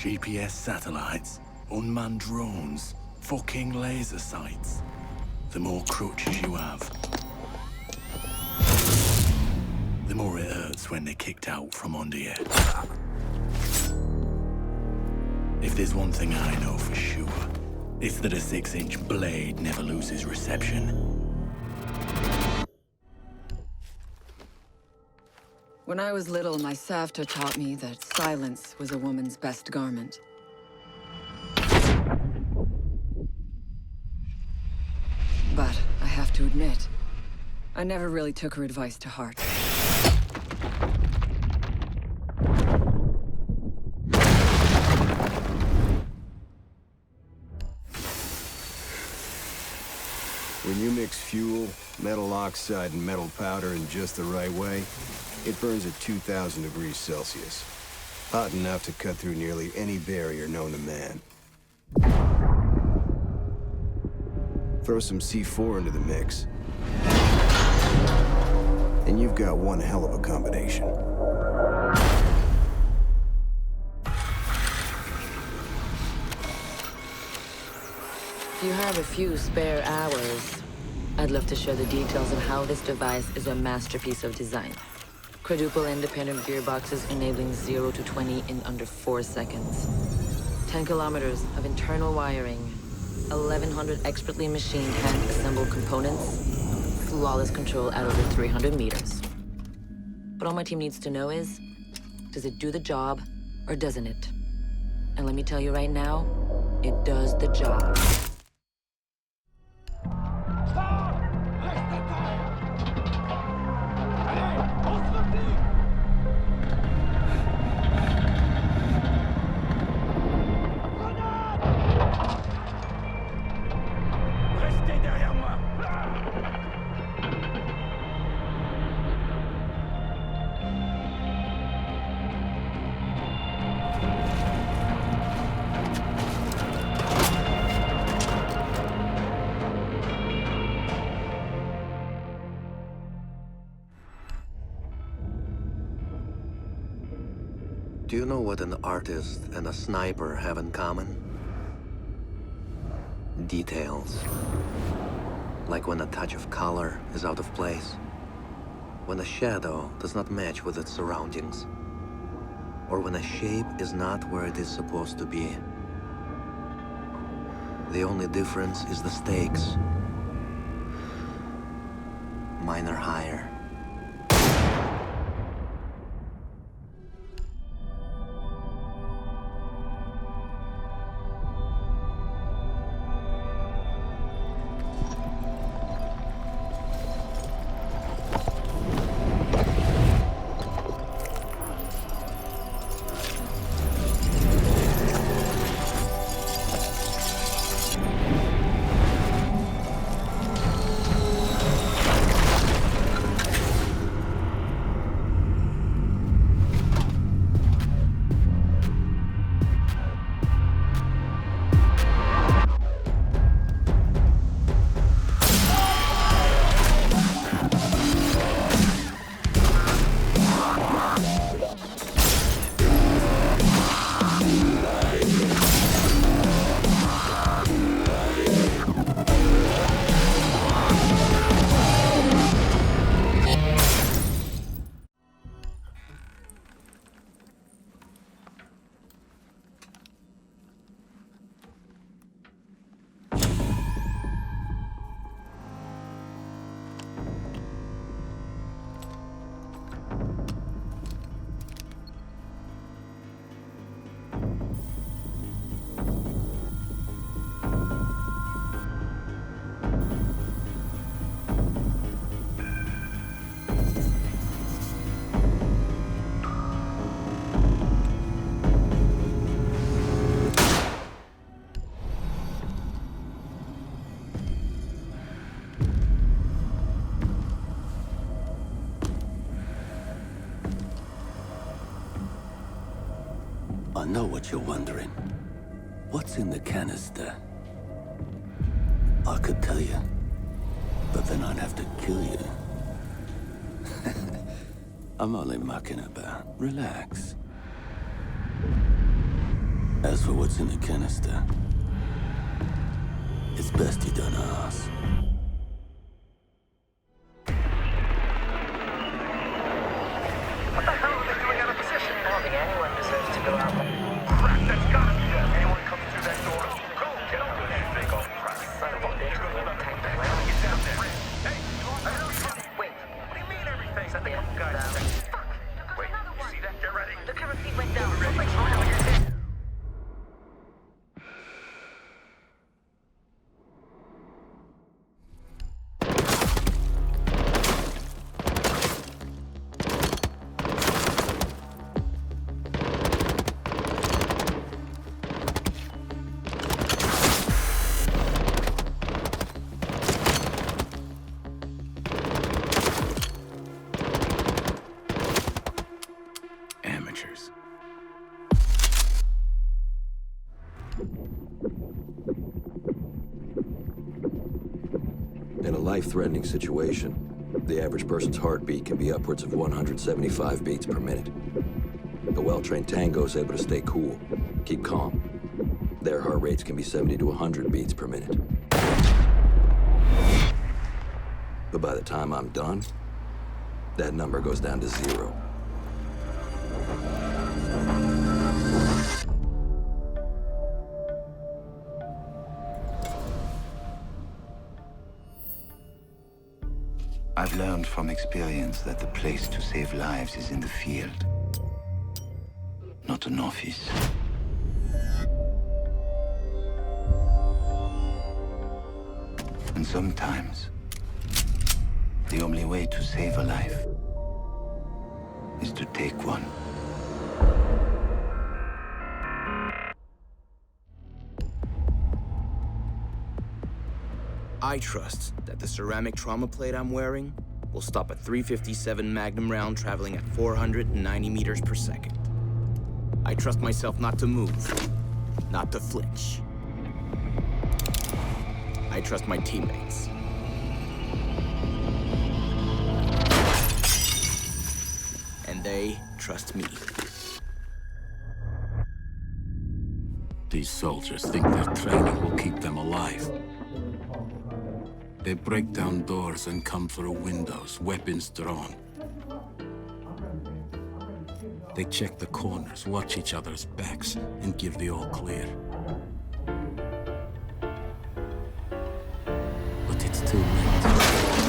GPS satellites, unmanned drones, fucking laser sights. The more crutches you have, the more it hurts when they're kicked out from under you. If there's one thing I know for sure, it's that a 6-inch blade never loses reception. When I was little, my savta taught me that silence was a woman's best garment. But I have to admit, I never really took her advice to heart. When you mix fuel, metal oxide, and metal powder in just the right way, it burns at 2,000 degrees Celsius. Hot enough to cut through nearly any barrier known to man. Throw some C4 into the mix, and you've got one hell of a combination. If you have a few spare hours, I'd love to share the details of how this device is a masterpiece of design. Quadruple independent gearboxes enabling 0 to 20 in under 4 seconds. 10 kilometers of internal wiring. 1,100 expertly machined hand-assembled components. Flawless control at over 300 meters. But all my team needs to know is, does it do the job, or doesn't it? And let me tell you right now, it does the job. Do you know what an artist and a sniper have in common? Details. Like when a touch of color is out of place. When a shadow does not match with its surroundings. Or when a shape is not where it is supposed to be. The only difference is the stakes. Mine are higher. I know what you're wondering. What's in the canister? I could tell you, but then I'd have to kill you. I'm only mucking about. Relax. As for what's in the canister, it's best you don't ask. What the hell are they doing out of position? I don't think anyone deserves to go out. Crap, that's gotta be it. Anyone comes through that door, go get out of there. Big old crap. Son of a bitch, we haven't tanked the Get ground. down there. Hey, I know you. Wait, what do you mean everything? Set the couple guys straight. Fuck! Wait, you see that? Get ready. The camera feed went down. Ready. Looks like you're dead. Amateurs. In a life-threatening situation, the average person's heartbeat can be upwards of 175 beats per minute. A well-trained tango is able to stay cool, keep calm. Their heart rates can be 70 to 100 beats per minute. But by the time I'm done, that number goes down to 0. I've learned from experience that the place to save lives is in the field, not an office. And sometimes, the only way to save a life is to take one. I trust that the ceramic trauma plate I'm wearing will stop a .357 Magnum round traveling at 490 meters per second. I trust myself not to move, not to flinch. I trust my teammates. And they trust me. These soldiers think their training will keep them alive. They break down doors and come through windows, weapons drawn. They check the corners, watch each other's backs, and give the all clear. But it's too late.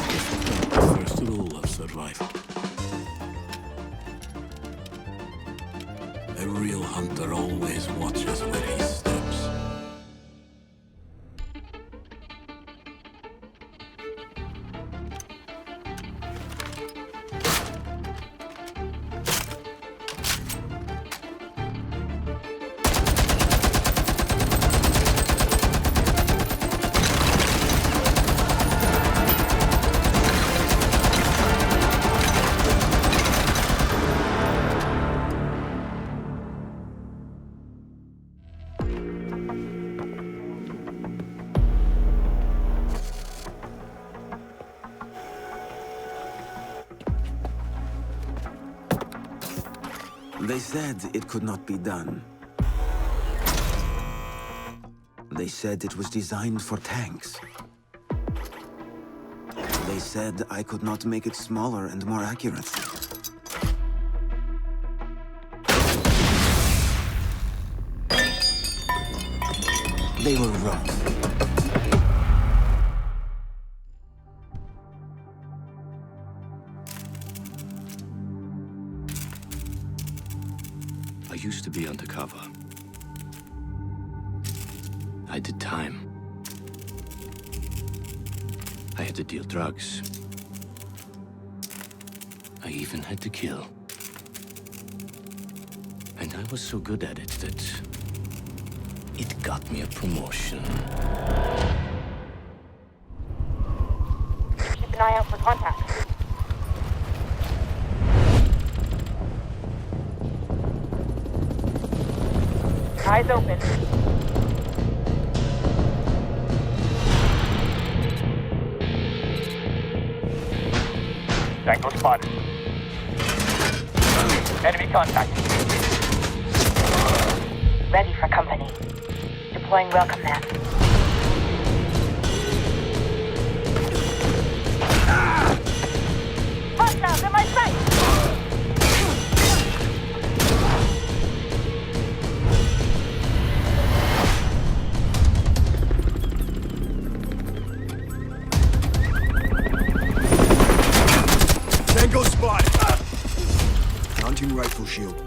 They forgot the first rule of survival. A real hunter always watches where he steps. They said it could not be done. They said it was designed for tanks. They said I could not make it smaller and more accurate. They were wrong. I used to be undercover. I did time. I had to deal drugs. I even had to kill. And I was so good at it that it got me a promotion. Keep an eye out for contacts. Eyes open. Tango spotted. Enemy contact. ready for company. Deploying welcome mat. Hostiles in my sight! Tango spotted! Mounting rifle shield.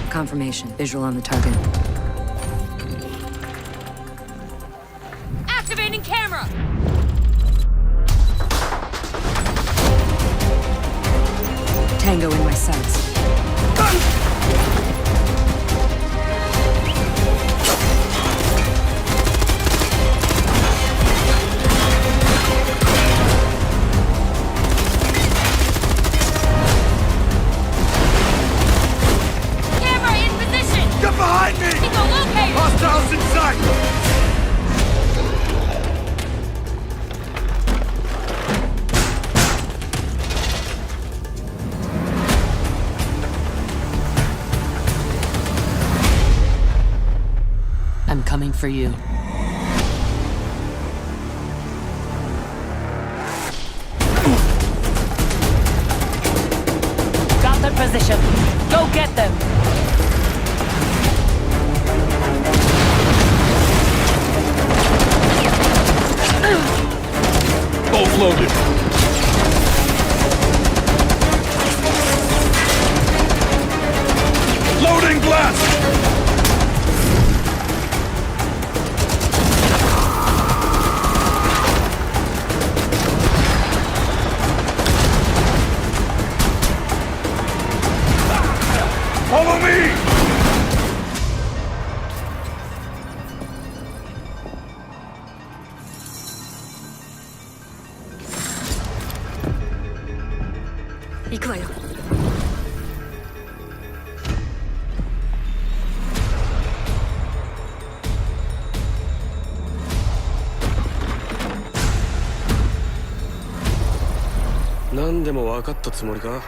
Confirmation. Visual on the target. Activating camera! Tango in my sights. Behind me! Hostiles in sight! I'm coming for you. Got their position. Go get them! Bolt loaded. Loading blast! Follow me!何でも分かったつもりか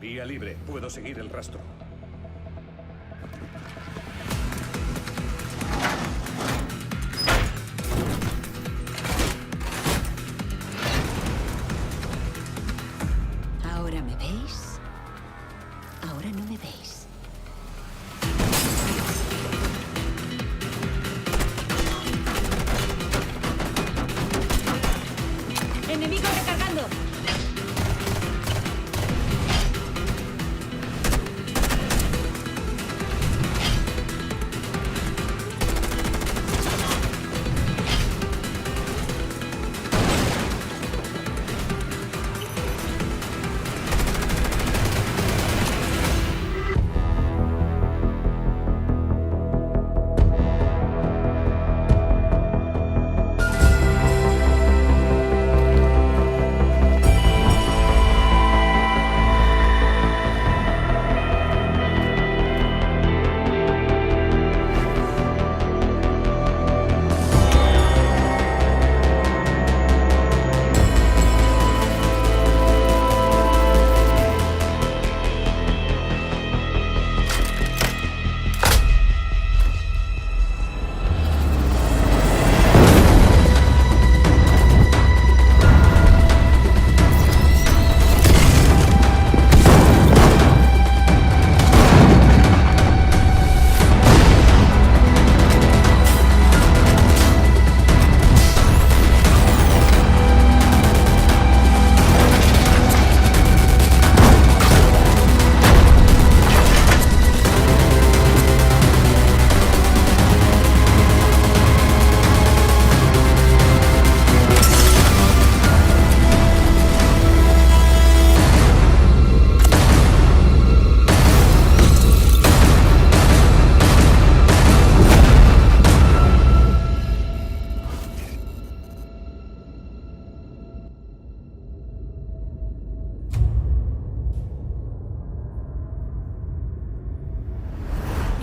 ？Vía libre. Puedo seguir el rastro. ¿Ahora me veis? Ahora no me veis. ¡Enemigo recargando!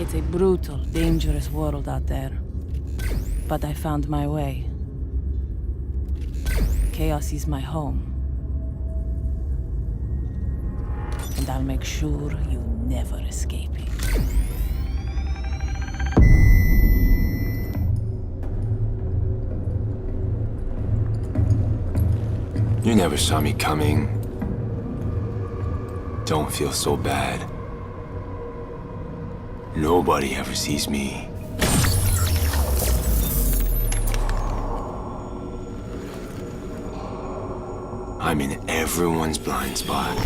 It's a brutal, dangerous world out there. But I found my way. Chaos is my home. And I'll make sure you never escape it. You never saw me coming. Don't feel so bad. Nobody ever sees me. I'm in everyone's blind spot.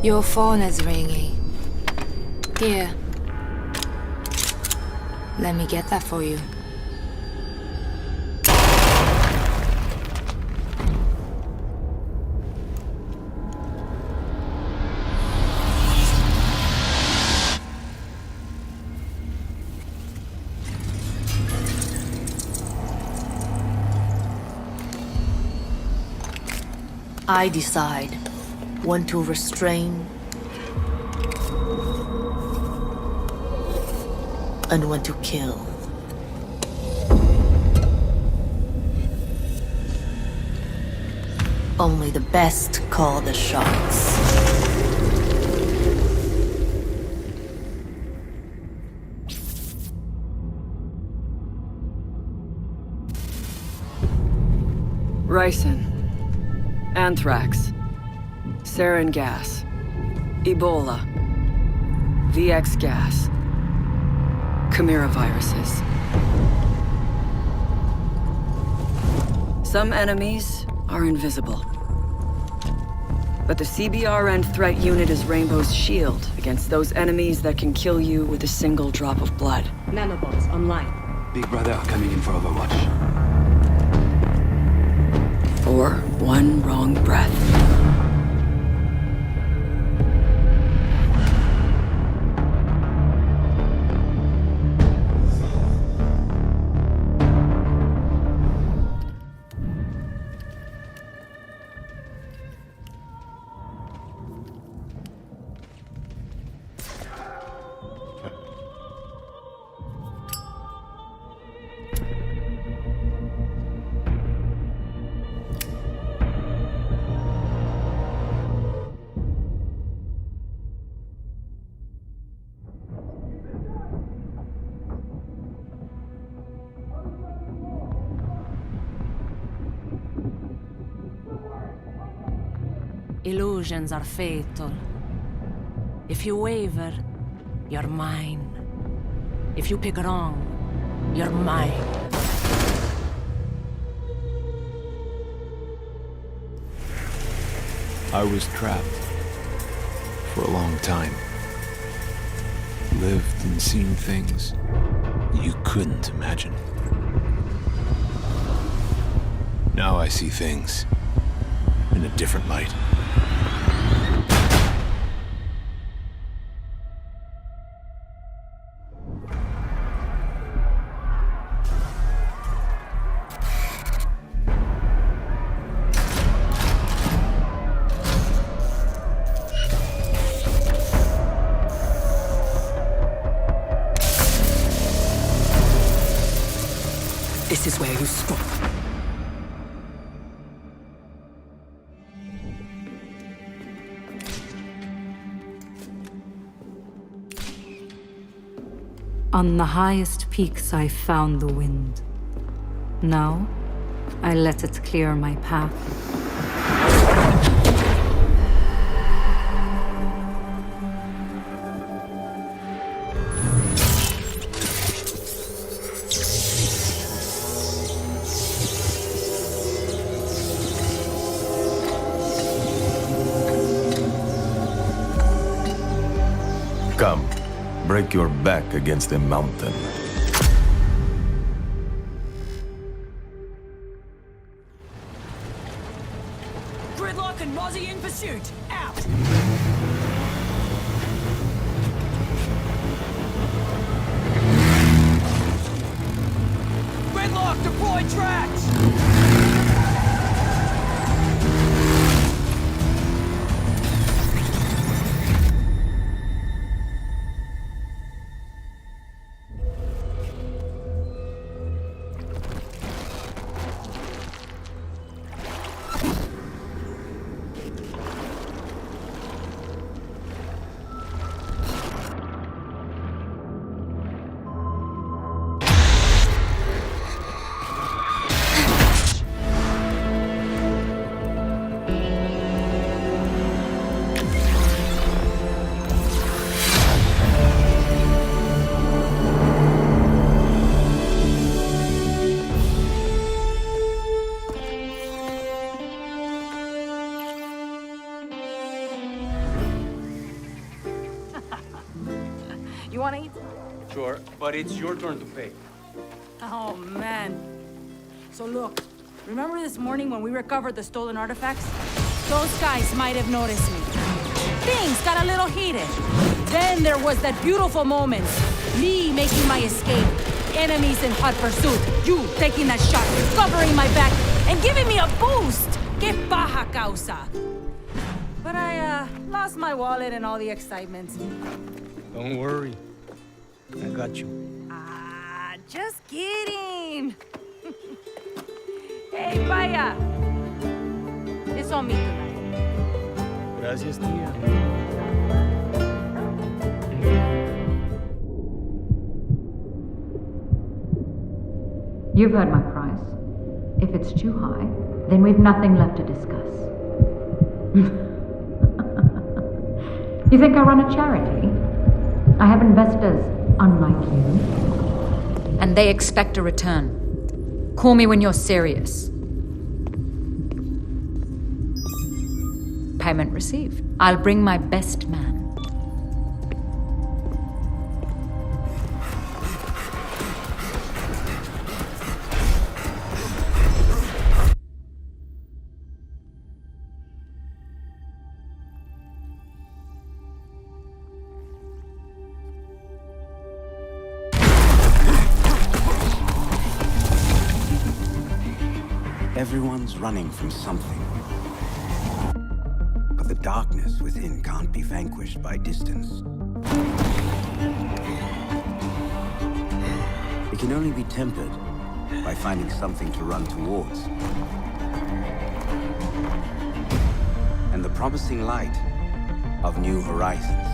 Your phone is ringing. Here. Let me get that for you. I decide when to restrain and when to kill. Only the best call the shots. Ricin. Anthrax. Sarin gas. Ebola. VX gas. ᴍᴜsɪᴄ. Some enemies are invisible. But the CBRN threat unit is Rainbow's shield against those enemies that can kill you with a single drop of blood. Nanobots online. Big Brother coming in for Overwatch. Or one wrong breath. Illusions are fatal. If you waver, you're mine. If you pick wrong, you're mine. I was trapped for a long time. Lived and seen things you couldn't imagine. Now I see things in a different light. This is where you stop. On the highest peaks I found the wind. Now, I let it clear my path. Come, break your back against a mountain. Gridlock and Mozzie in pursuit. Out! Shock deploy tracks! You wanna eat? Sure, but it's your turn to pay. Oh, man. So look, remember this morning when we recovered the stolen artifacts? Those guys might have noticed me. Things got a little heated. Then there was that beautiful moment. Me making my escape. Enemies in hot pursuit. You taking that shot, covering my back, and giving me a boost. Que paja causa. But I, lost my wallet and all the excitement. Don't worry. I got you. Ah, just kidding. Hey, vaya. It's on me tonight. Gracias, tía. You've heard my price. If it's too high, then we've nothing left to discuss. You think I run a charity? I have investors unlike you. And they expect a return. Call me when you're serious. Payment received. I'll bring my best man. Everyone's running from something. But the darkness within can't be vanquished by distance. It can only be tempered by finding something to run towards. And the promising light of new horizons.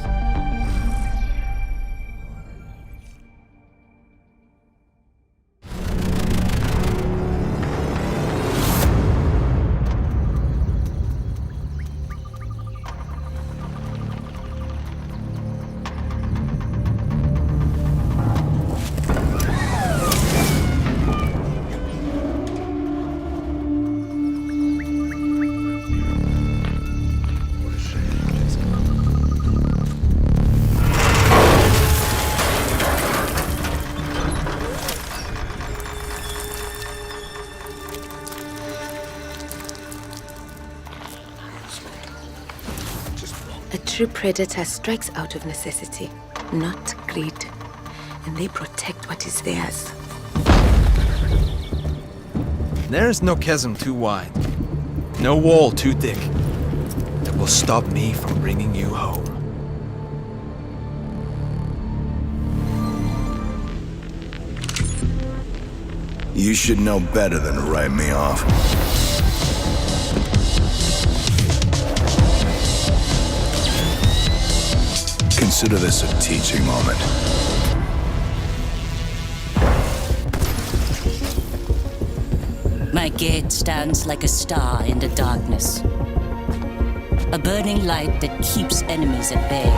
A true predator strikes out of necessity, not greed. And they protect what is theirs. There's no chasm too wide, no wall too thick, that will stop me from bringing you home. You should know better than to write me off. Consider this a teaching moment. My gate stands like a star in the darkness. A burning light that keeps enemies at bay.